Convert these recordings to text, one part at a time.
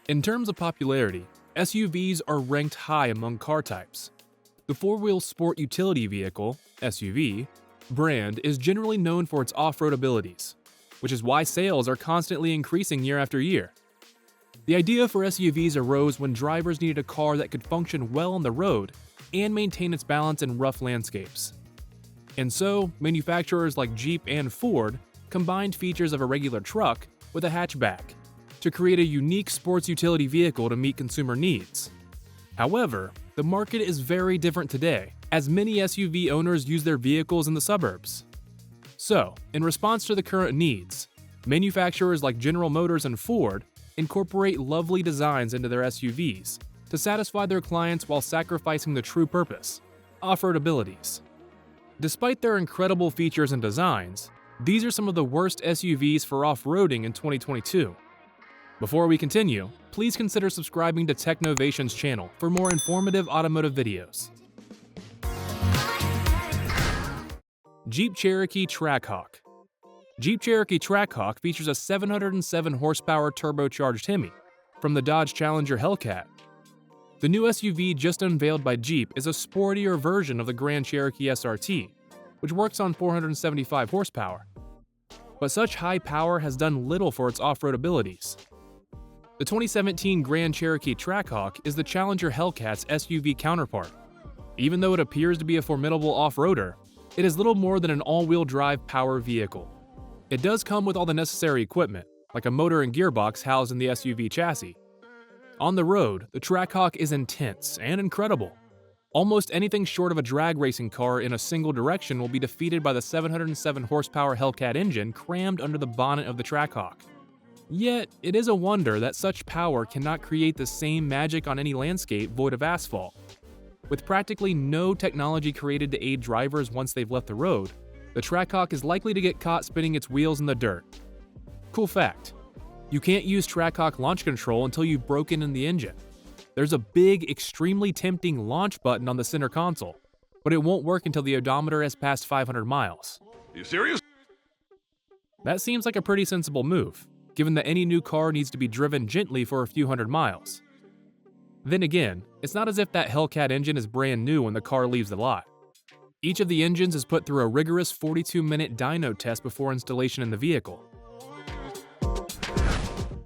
In terms of popularity, SUVs are ranked high among car types. The four-wheel sport utility vehicle (SUV) brand is generally known for its off-road abilities, which is why sales are constantly increasing year after year. The idea for SUVs arose when drivers needed a car that could function well on the road and maintain its balance in rough landscapes. And so, manufacturers like Jeep and Ford combined features of a regular truck with a hatchback to create a unique sports utility vehicle to meet consumer needs. However, the market is very different today, as many SUV owners use their vehicles in the suburbs. So, in response to the current needs, manufacturers like General Motors and Ford incorporate lovely designs into their SUVs to satisfy their clients while sacrificing the true purpose, off-road abilities. Despite their incredible features and designs, these are some of the worst SUVs for off-roading in 2022. Before we continue, please consider subscribing to Technovations channel for more informative automotive videos. Jeep Cherokee Trackhawk. Jeep Cherokee Trackhawk features a 707 horsepower turbocharged Hemi from the Dodge Challenger Hellcat. The new SUV just unveiled by Jeep is a sportier version of the Grand Cherokee SRT, which works on 475 horsepower. But such high power has done little for its off-road abilities. The 2017 Grand Cherokee Trackhawk is the Challenger Hellcat's SUV counterpart. Even though it appears to be a formidable off-roader, it is little more than an all-wheel drive power vehicle. It does come with all the necessary equipment, like a motor and gearbox housed in the SUV chassis. On the road, the Trackhawk is intense and incredible. Almost anything short of a drag racing car in a single direction will be defeated by the 707 horsepower Hellcat engine crammed under the bonnet of the Trackhawk. Yet, it is a wonder that such power cannot create the same magic on any landscape void of asphalt. With practically no technology created to aid drivers once they've left the road, the Trackhawk is likely to get caught spinning its wheels in the dirt. Cool fact: you can't use Trackhawk launch control until you've broken in the engine. There's a big, extremely tempting launch button on the center console, but it won't work until the odometer has passed 500 miles. You serious? That seems like a pretty sensible move, given that any new car needs to be driven gently for a few hundred miles. Then again, it's not as if that Hellcat engine is brand new when the car leaves the lot. Each of the engines is put through a rigorous 42-minute dyno test before installation in the vehicle.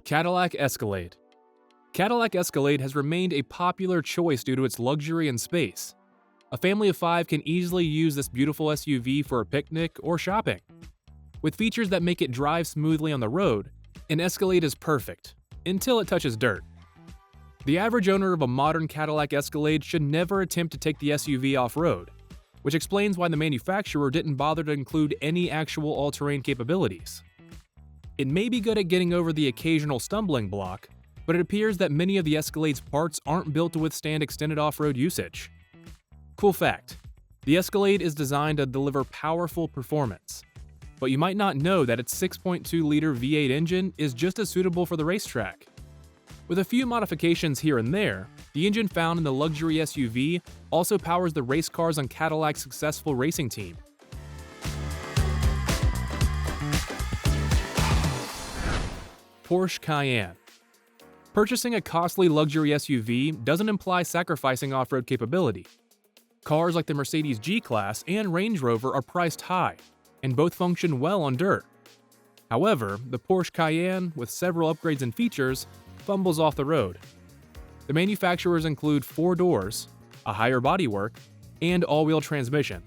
Cadillac Escalade. Cadillac Escalade has remained a popular choice due to its luxury and space. A family of 5 can easily use this beautiful SUV for a picnic or shopping. With features that make it drive smoothly on the road, an Escalade is perfect, until it touches dirt. The average owner of a modern Cadillac Escalade should never attempt to take the SUV off-road, which explains why the manufacturer didn't bother to include any actual all-terrain capabilities. It may be good at getting over the occasional stumbling block, but it appears that many of the Escalade's parts aren't built to withstand extended off-road usage. Cool fact: the Escalade is designed to deliver powerful performance, but you might not know that its 6.2-liter V8 engine is just as suitable for the racetrack. With a few modifications here and there, the engine found in the luxury SUV also powers the race cars on Cadillac's successful racing team. Porsche Cayenne. Purchasing a costly luxury SUV doesn't imply sacrificing off-road capability. Cars like the Mercedes G-Class and Range Rover are priced high, and both function well on dirt. However, the Porsche Cayenne, with several upgrades and features, fumbles off the road. The manufacturers include 4 doors, a higher bodywork, and all-wheel transmission.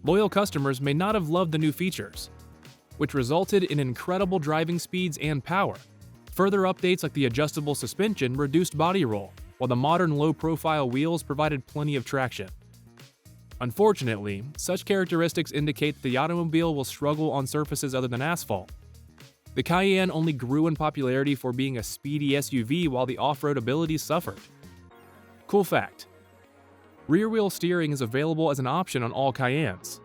Loyal customers may not have loved the new features, which resulted in incredible driving speeds and power. Further updates like the adjustable suspension reduced body roll, while the modern low-profile wheels provided plenty of traction. Unfortunately, such characteristics indicate that the automobile will struggle on surfaces other than asphalt. The Cayenne only grew in popularity for being a speedy SUV while the off-road abilities suffered. Cool fact: rear-wheel steering is available as an option on all Cayennes.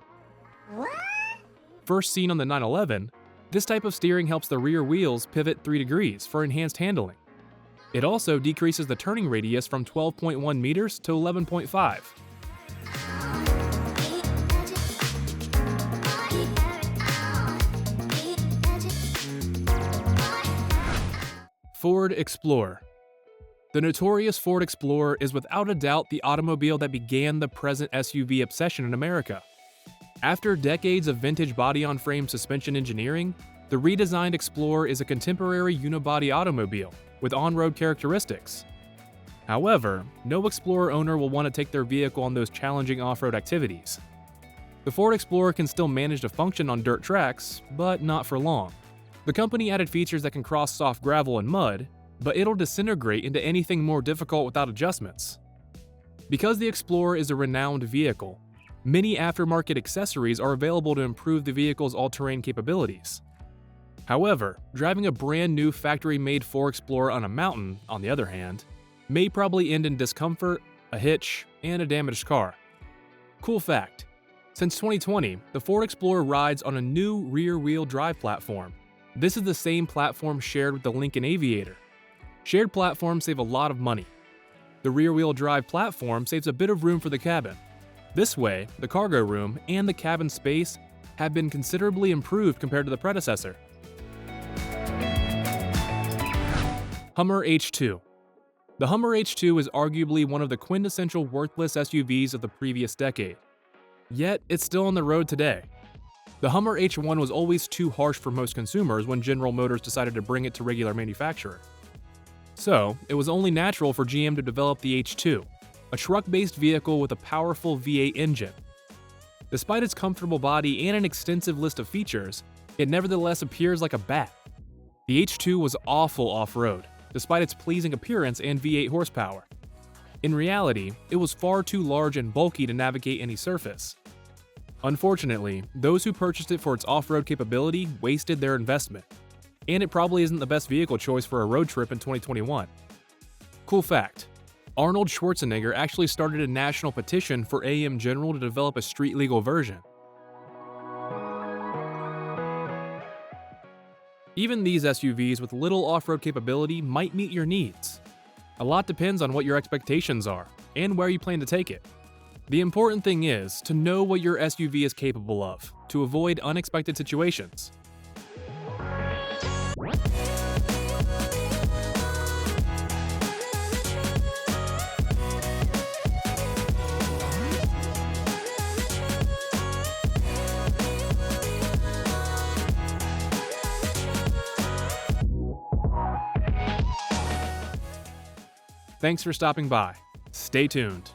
First seen on the 911, this type of steering helps the rear wheels pivot 3 degrees for enhanced handling. It also decreases the turning radius from 12.1 meters to 11.5. Ford Explorer. The notorious Ford Explorer is without a doubt the automobile that began the present SUV obsession in America. After decades of vintage body-on-frame suspension engineering, the redesigned Explorer is a contemporary unibody automobile with on-road characteristics. However, no Explorer owner will want to take their vehicle on those challenging off-road activities. The Ford Explorer can still manage to function on dirt tracks, but not for long. The company added features that can cross soft gravel and mud, but it'll disintegrate into anything more difficult without adjustments. Because the Explorer is a renowned vehicle, many aftermarket accessories are available to improve the vehicle's all-terrain capabilities. However, driving a brand new factory-made Ford Explorer on a mountain, on the other hand, may probably end in discomfort, a hitch, and a damaged car. Cool fact: since 2020, the Ford Explorer rides on a new rear-wheel drive platform. This is the same platform shared with the Lincoln Aviator. Shared platforms save a lot of money. The rear-wheel drive platform saves a bit of room for the cabin. This way, the cargo room and the cabin space have been considerably improved compared to the predecessor. Hummer H2. The Hummer H2 is arguably one of the quintessential worthless SUVs of the previous decade. Yet, it's still on the road today. The Hummer H1 was always too harsh for most consumers when General Motors decided to bring it to regular manufacture. So, it was only natural for GM to develop the H2, a truck-based vehicle with a powerful V8 engine. Despite its comfortable body and an extensive list of features, it nevertheless appears like a bat. The H2 was awful off-road, despite its pleasing appearance and V8 horsepower. In reality, it was far too large and bulky to navigate any surface. Unfortunately, those who purchased it for its off-road capability wasted their investment, and it probably isn't the best vehicle choice for a road trip in 2021. Cool fact: Arnold Schwarzenegger actually started a national petition for AM General to develop a street-legal version. Even these SUVs with little off-road capability might meet your needs. A lot depends on what your expectations are, and where you plan to take it. The important thing is to know what your SUV is capable of, to avoid unexpected situations. Thanks for stopping by. Stay tuned.